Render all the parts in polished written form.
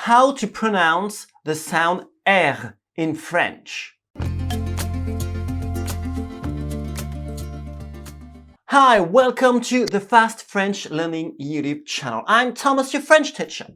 how to pronounce the sound R in French. Hi, welcome to the Fast French Learning YouTube channel. I'm Thomas, your French teacher.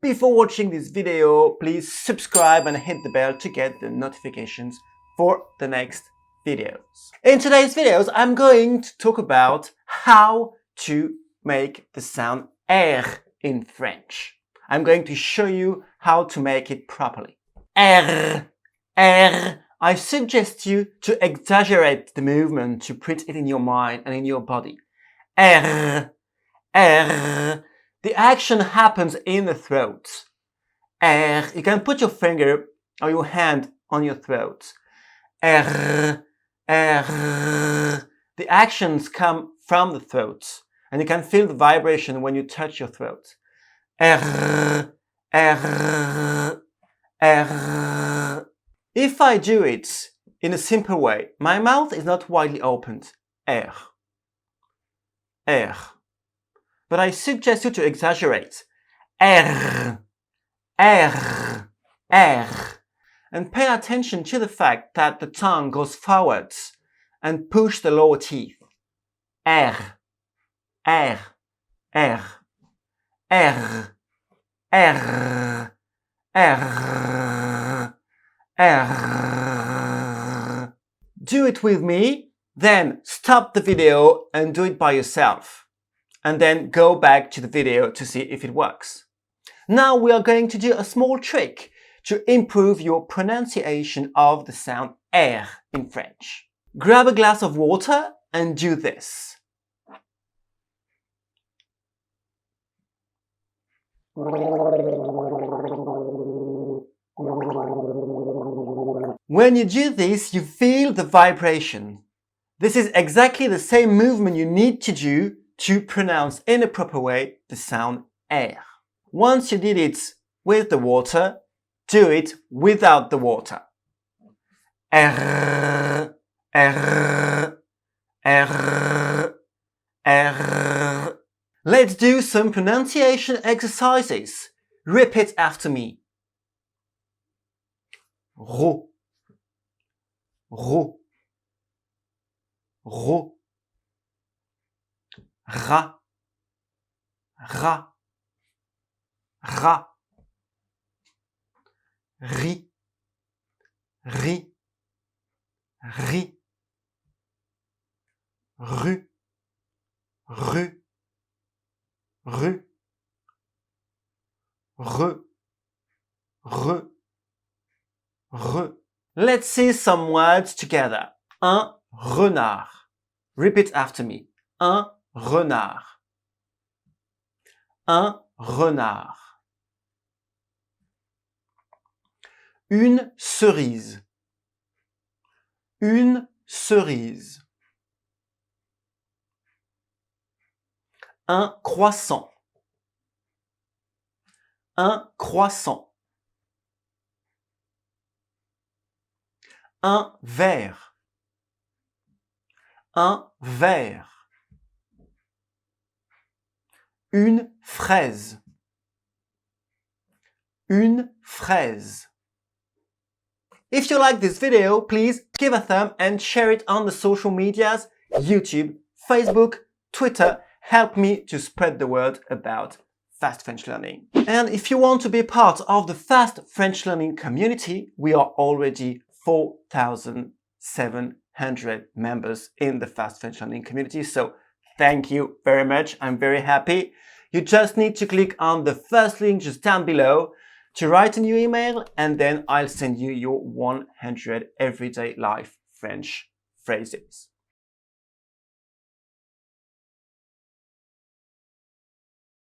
Before watching this video, please subscribe and hit the bell to get the notifications for the next videos. In today's videos, I'm going to talk about how to make the sound R in French. I'm going to show you how to make it properly. R, R. I suggest you to exaggerate the movement to print it in your mind and in your body. R, R. The action happens in the throat. R. You can put your finger or your hand on your throat. R, R. The actions come from the throat, and you can feel the vibration when you touch your throat. R, R, R. If I do it in a simple way, my mouth is not widely opened. R, R. But I suggest you to exaggerate. R, R, R. And pay attention to the fact that the tongue goes forwards and push the lower teeth. R, R, R, R, R, R, R. Do it with me, then stop the video and do it by yourself. And then go back to the video to see if it works. Now we are going to do a small trick to improve your pronunciation of the sound R in French. Grab a glass of water and do this. When you do this, you feel the vibration. This is exactly the same movement you need to do to pronounce in a proper way the sound R. Once you did it with the water, do it without the water. R, R, R, R. Let's do some pronunciation exercises. Repeat after me. Ro, ro, ro. Ra, ra, ra. Ri, ri, ri. Ru, ru, ru. Re, re, re. Let's see some words together. Un renard. Repeat after me. Un renard. Un renard. Une cerise. Une cerise. Un croissant. Un croissant. Un verre. Un verre. Une fraise. Une fraise. If you like this video, please give a thumb and share it on the social medias, YouTube, Facebook, Twitter. Help me to spread the word about Fast French Learning. And if you want to be part of the Fast French Learning community, we are already 4,700 members in the Fast French Learning community. So thank you very much. I'm very happy. You just need to click on the first link just down below to write a new email, and then I'll send you your 100 everyday life French phrases.